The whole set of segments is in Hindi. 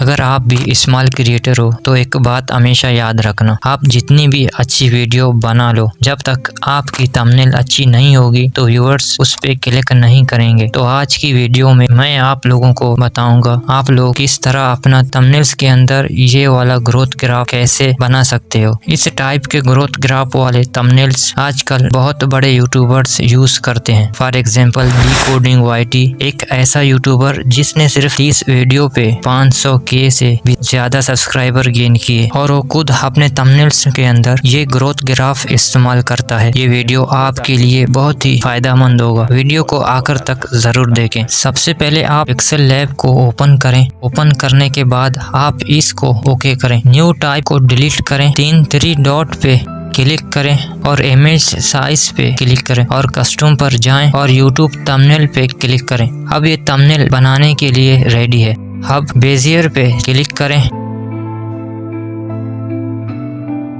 अगर आप भी स्मॉल क्रिएटर हो तो एक बात हमेशा याद रखना, आप जितनी भी अच्छी वीडियो बना लो, जब तक आपकी थंबनेल अच्छी नहीं होगी तो व्यूअर्स उस पे क्लिक नहीं करेंगे। तो आज की वीडियो में मैं आप लोगों को बताऊंगा आप लोग किस तरह अपना थंबनेल्स के अंदर ये वाला ग्रोथ ग्राफ कैसे बना सकते हो। इस टाइप के ग्रोथ ग्राफ वाले थंबनेल्स आजकल बहुत बड़े यूट्यूबर्स यूज करते हैं। फॉर एग्जाम्पल डिकोडिंग YT एक ऐसा यूट्यूबर जिसने सिर्फ 30 वीडियो पे 500K से भी ज्यादा सब्सक्राइबर गेन किए और वो खुद अपने थंबनेल्स के अंदर ये ग्रोथ ग्राफ इस्तेमाल करता है। ये वीडियो आपके लिए बहुत ही फायदेमंद होगा, वीडियो को आखिर तक जरूर देखें। सबसे पहले आप पिक्सेल लैब को ओपन करें। ओपन करने के बाद आप इसको ओके करें, न्यू टाइप को डिलीट करें, 3 डॉट पे क्लिक करें और इमेज साइज पे क्लिक करें और कस्टम पर जाएं और यूट्यूब थंबनेल पे क्लिक करें। अब ये थंबनेल बनाने के लिए रेडी है। अब बेजियर पे क्लिक करें।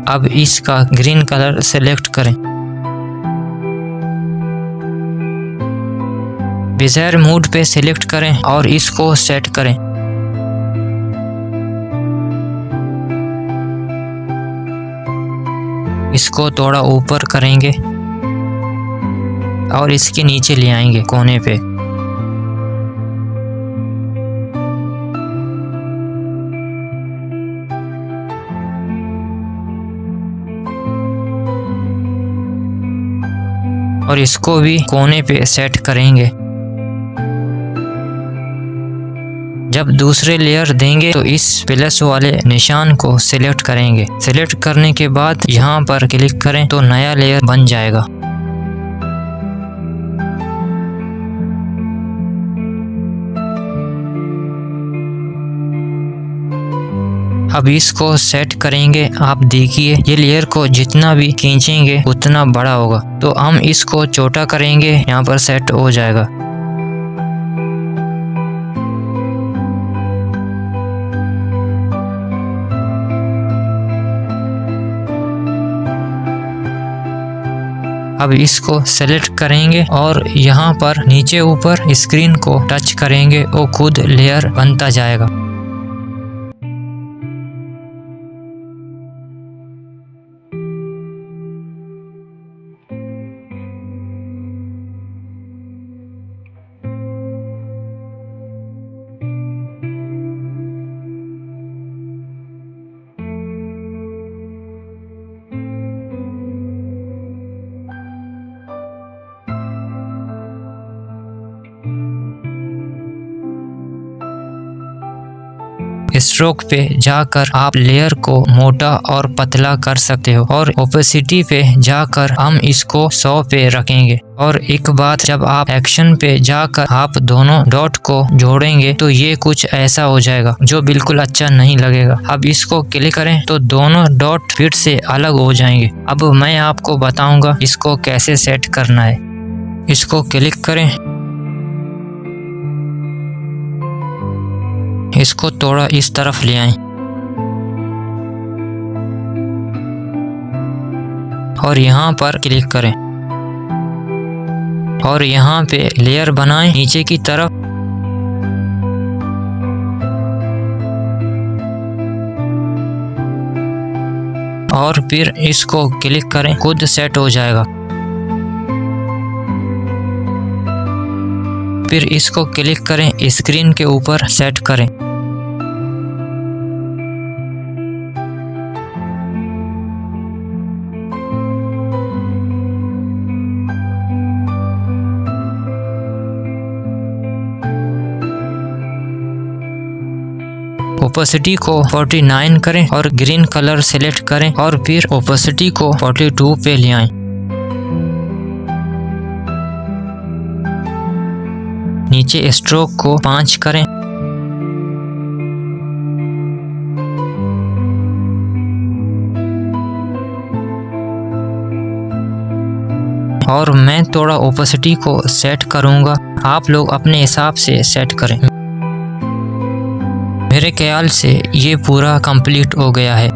अब इसका ग्रीन कलर सेलेक्ट करें। बेजियर मूड पे सेलेक्ट करें और इसको सेट करें। इसको थोड़ा ऊपर करेंगे और इसके नीचे ले आएंगे कोने पे। और इसको भी कोने पे सेट करेंगे। जब दूसरे लेयर देंगे तो इस प्लस वाले निशान को सिलेक्ट करेंगे। सिलेक्ट करने के बाद यहाँ पर क्लिक करें तो नया लेयर बन जाएगा। अब इसको सेट करेंगे। आप देखिए ये लेयर को जितना भी खींचेंगे उतना बड़ा होगा, तो हम इसको छोटा करेंगे, यहाँ पर सेट हो जाएगा। अब इसको सेलेक्ट करेंगे और यहाँ पर नीचे ऊपर स्क्रीन को टच करेंगे, वो खुद लेयर बनता जाएगा। स्ट्रोक पे जाकर आप लेयर को मोटा और पतला कर सकते हो और ओपेसिटी पे जाकर हम इसको 100 पे रखेंगे। और एक बात, जब आप एक्शन पे जाकर आप दोनों डॉट को जोड़ेंगे तो ये कुछ ऐसा हो जाएगा जो बिल्कुल अच्छा नहीं लगेगा। अब इसको क्लिक करें तो दोनों डॉट फिर से अलग हो जाएंगे। अब मैं आपको बताऊंगा इसको कैसे सेट करना है। इसको क्लिक करें, इसको थोड़ा इस तरफ ले आएं और यहाँ पर क्लिक करें और यहाँ पे लेयर बनाएं नीचे की तरफ। और फिर इसको क्लिक करें, खुद सेट हो जाएगा। फिर इसको क्लिक करें, स्क्रीन के ऊपर सेट करें। ओपेसिटी को 49 करें और ग्रीन कलर सेलेक्ट करें और फिर ओपेसिटी को 42 पे ले आएं। नीचे स्ट्रोक को 5 करें और मैं थोड़ा ओपेसिटी को सेट करूंगा, आप लोग अपने हिसाब से सेट करें। मेरे ख्याल से ये पूरा कंप्लीट हो गया है।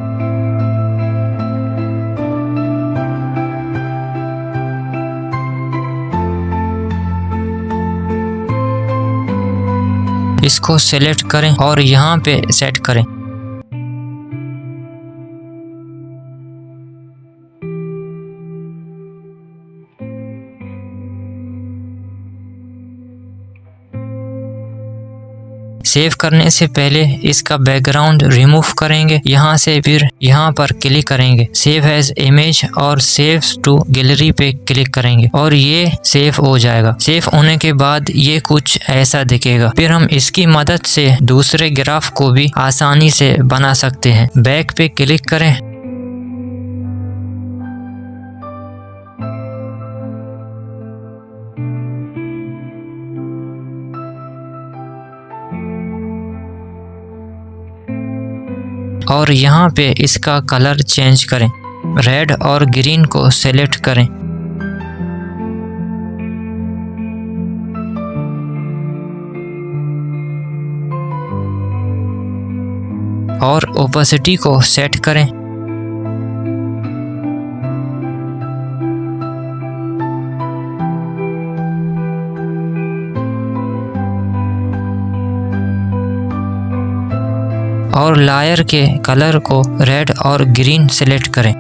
इसको सेलेक्ट करें और यहाँ पे सेट करें। सेव करने से पहले इसका बैकग्राउंड रिमूव करेंगे यहाँ से, फिर यहाँ पर क्लिक करेंगे सेव एज इमेज और सेव टू गैलरी पे क्लिक करेंगे और ये सेव हो जाएगा। सेव होने के बाद ये कुछ ऐसा दिखेगा। फिर हम इसकी मदद से दूसरे ग्राफ को भी आसानी से बना सकते हैं। बैक पे क्लिक करें और यहाँ पे इसका कलर चेंज करें। रेड और ग्रीन को सेलेक्ट करें और ओपेसिटी को सेट करें। और लायर के कलर को रेड और ग्रीन सेलेक्ट करें।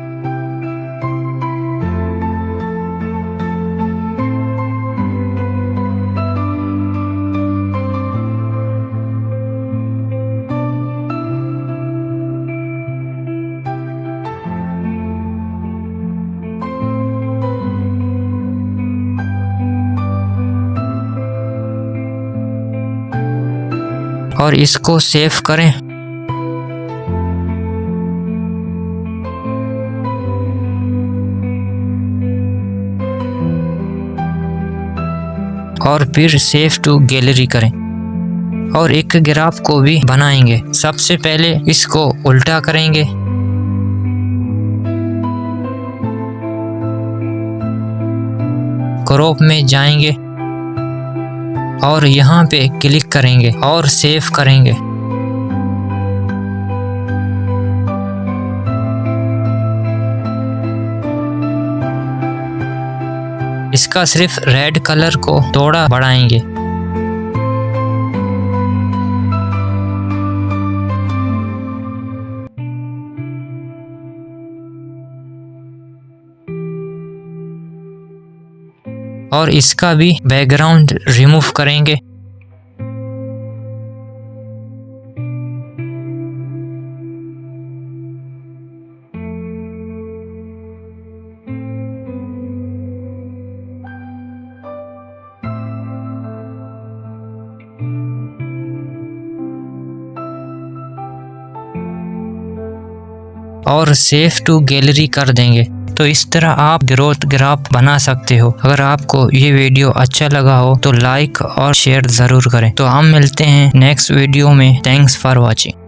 और इसको सेव करें। और फिर सेव टू गैलरी करें और एक ग्राफ को भी बनाएंगे। सबसे पहले इसको उल्टा करेंगे क्रॉप में जाएंगे और यहाँ पे क्लिक करेंगे और सेव करेंगे। इसका सिर्फ रेड कलर को थोड़ा बढ़ाएंगे। और इसका भी बैकग्राउंड रिमूव करेंगे। और सेव टू गैलरी कर देंगे। तो इस तरह आप ग्रोथ ग्राफ बना सकते हो। अगर आपको ये वीडियो अच्छा लगा हो तो लाइक और शेयर ज़रूर करें। तो हम मिलते हैं नेक्स्ट वीडियो में। Thanks for watching.